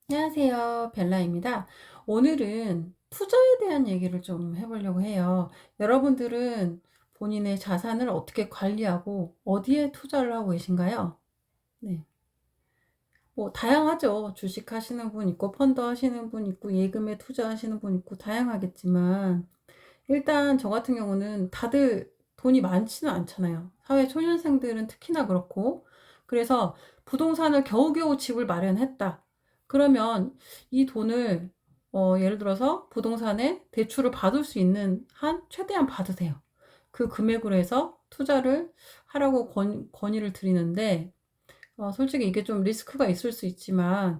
안녕하세요. 벨라입니다. 오늘은 투자에 대한 얘기를 좀 해보려고 해요. 여러분들은 본인의 자산을 어떻게 관리하고 어디에 투자를 하고 계신가요? 네. 뭐, 다양하죠. 주식 하시는 분 있고, 펀드 하시는 분 있고, 예금에 투자하시는 분 있고, 다양하겠지만, 일단 저 같은 경우는 다들 돈이 많지는 않잖아요. 사회 초년생들은 특히나 그렇고. 그래서 부동산을 겨우겨우 집을 마련했다. 그러면 이 돈을 예를 들어서 부동산에 대출을 받을 수 있는 한 최대한 받으세요. 그 금액으로 해서 투자를 하라고 건의를 드리는데 솔직히 이게 좀 리스크가 있을 수 있지만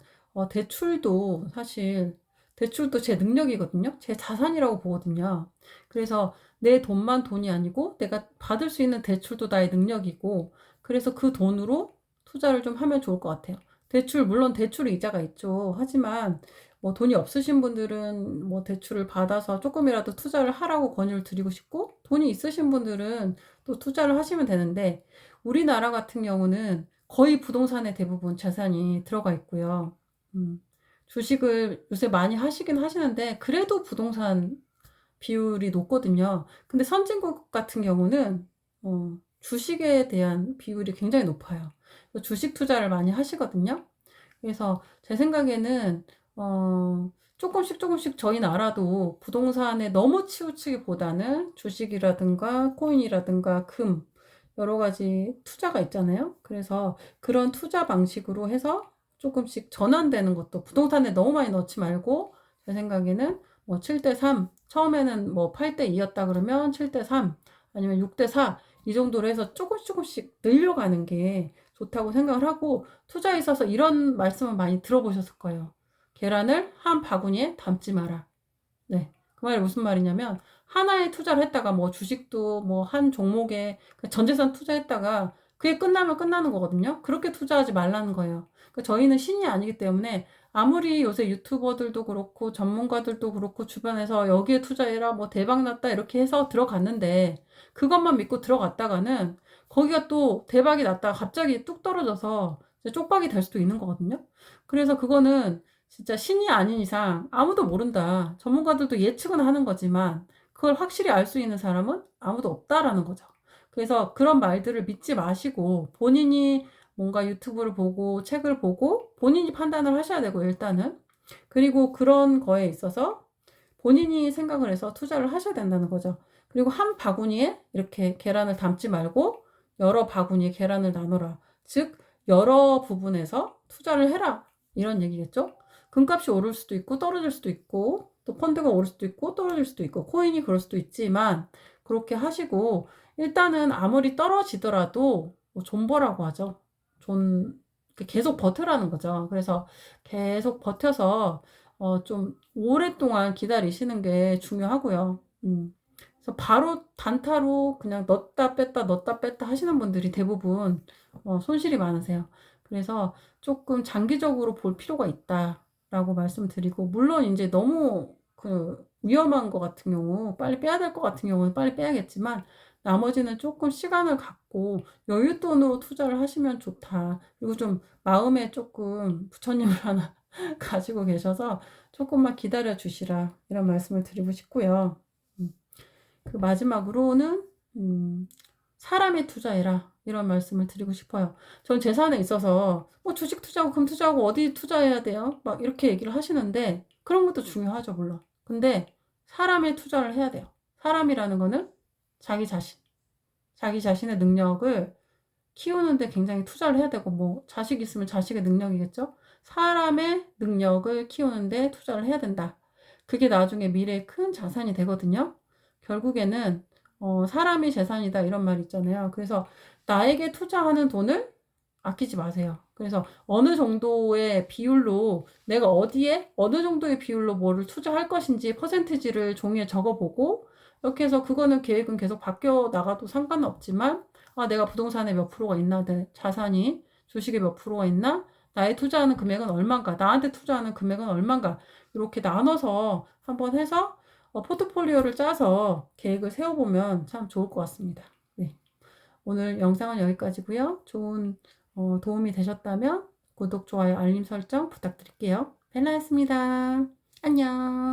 대출도 사실 대출도 제 능력이거든요. 제 자산이라고 보거든요. 그래서 내 돈만 돈이 아니고 내가 받을 수 있는 대출도 나의 능력이고 그래서 그 돈으로 투자를 좀 하면 좋을 것 같아요. 대출 물론 대출 이자가 있죠. 하지만 뭐 돈이 없으신 분들은 뭐 대출을 받아서 조금이라도 투자를 하라고 권유를 드리고 싶고 돈이 있으신 분들은 또 투자를 하시면 되는데 우리나라 같은 경우는 거의 부동산에 대부분 자산이 들어가 있고요. 음, 주식을 요새 많이 하시긴 하시는데, 그래도 부동산 비율이 높거든요. 근데 선진국 같은 경우는, 주식에 대한 비율이 굉장히 높아요. 주식 투자를 많이 하시거든요. 그래서 제 생각에는, 조금씩 조금씩 저희 나라도 부동산에 너무 치우치기보다는 주식이라든가 코인이라든가 금, 여러 가지 투자가 있잖아요. 그래서 그런 투자 방식으로 해서 조금씩 전환되는 것도 부동산에 너무 많이 넣지 말고 제 생각에는 뭐 7대 3, 처음에는 뭐 8대 2였다 그러면 7대 3 아니면 6대 4 이 정도로 해서 조금씩 조금씩 늘려가는 게 좋다고 생각을 하고 투자에 있어서 이런 말씀을 많이 들어보셨을 거예요. 계란을 한 바구니에 담지 마라. 네. 그 말이 무슨 말이냐면, 하나에 투자를 했다가, 뭐, 주식도 뭐, 한 종목에 전 재산 투자했다가, 그게 끝나면 끝나는 거거든요. 그렇게 투자하지 말라는 거예요. 그러니까 저희는 신이 아니기 때문에, 아무리 요새 유튜버들도 그렇고, 전문가들도 그렇고, 주변에서 여기에 투자해라, 뭐, 대박 났다, 이렇게 해서 들어갔는데, 그것만 믿고 들어갔다가는, 거기가 또 대박이 났다가 갑자기 뚝 떨어져서, 쪽박이 될 수도 있는 거거든요. 그래서 그거는, 진짜 신이 아닌 이상 아무도 모른다. 전문가들도 예측은 하는 거지만 그걸 확실히 알 수 있는 사람은 아무도 없다라는 거죠. 그래서 그런 말들을 믿지 마시고 본인이 뭔가 유튜브를 보고 책을 보고 본인이 판단을 하셔야 되고 일단은 그리고 그런 거에 있어서 본인이 생각을 해서 투자를 하셔야 된다는 거죠. 그리고 한 바구니에 이렇게 계란을 담지 말고 여러 바구니에 계란을 나눠라. 즉 여러 부분에서 투자를 해라. 이런 얘기겠죠? 금값이 오를 수도 있고 떨어질 수도 있고 또 펀드가 오를 수도 있고 떨어질 수도 있고 코인이 그럴 수도 있지만 그렇게 하시고 일단은 아무리 떨어지더라도 뭐 존버라고 하죠. 존 계속 버텨라는 거죠. 그래서 계속 버텨서 좀 오랫동안 기다리시는 게 중요하고요. 그래서 바로 단타로 그냥 넣었다 뺐다 넣었다 뺐다 하시는 분들이 대부분 손실이 많으세요. 그래서 조금 장기적으로 볼 필요가 있다라고 말씀드리고, 물론 이제 너무 그 위험한 것 같은 경우, 빨리 빼야 될 것 같은 경우는 빨리 빼야겠지만, 나머지는 조금 시간을 갖고 여윳돈으로 투자를 하시면 좋다. 그리고 좀 마음에 조금 부처님을 하나 가지고 계셔서 조금만 기다려 주시라. 이런 말씀을 드리고 싶고요. 음, 그 마지막으로는, 사람에 투자해라. 이런 말씀을 드리고 싶어요. 전 재산에 있어서 뭐 주식 투자하고 금 투자하고 어디 투자해야 돼요? 막 이렇게 얘기를 하시는데 그런 것도 중요하죠, 물론. 근데 사람에 투자를 해야 돼요. 사람이라는 거는 자기 자신, 자기 자신의 능력을 키우는데 굉장히 투자를 해야 되고 뭐 자식 있으면 자식의 능력이겠죠? 사람의 능력을 키우는데 투자를 해야 된다. 그게 나중에 미래에 큰 자산이 되거든요. 결국에는 사람이 재산이다 이런 말 있잖아요. 그래서 나에게 투자하는 돈을 아끼지 마세요. 그래서 어느 정도의 비율로 내가 어디에 어느 정도의 비율로 뭐를 투자할 것인지 퍼센티지를 종이에 적어보고 이렇게 해서 그거는 계획은 계속 바뀌어 나가도 상관은 없지만 내가 부동산에 몇 프로가 있나, 내 자산이 주식에 몇 프로가 있나, 나의 투자하는 금액은 얼마인가, 나한테 투자하는 금액은 얼마인가, 이렇게 나눠서 한번 해서 포트폴리오를 짜서 계획을 세워보면 참 좋을 것 같습니다. 네. 오늘 영상은 여기까지고요. 좋은 도움이 되셨다면 구독, 좋아요, 알림 설정 부탁드릴게요. 벨라였습니다. 안녕.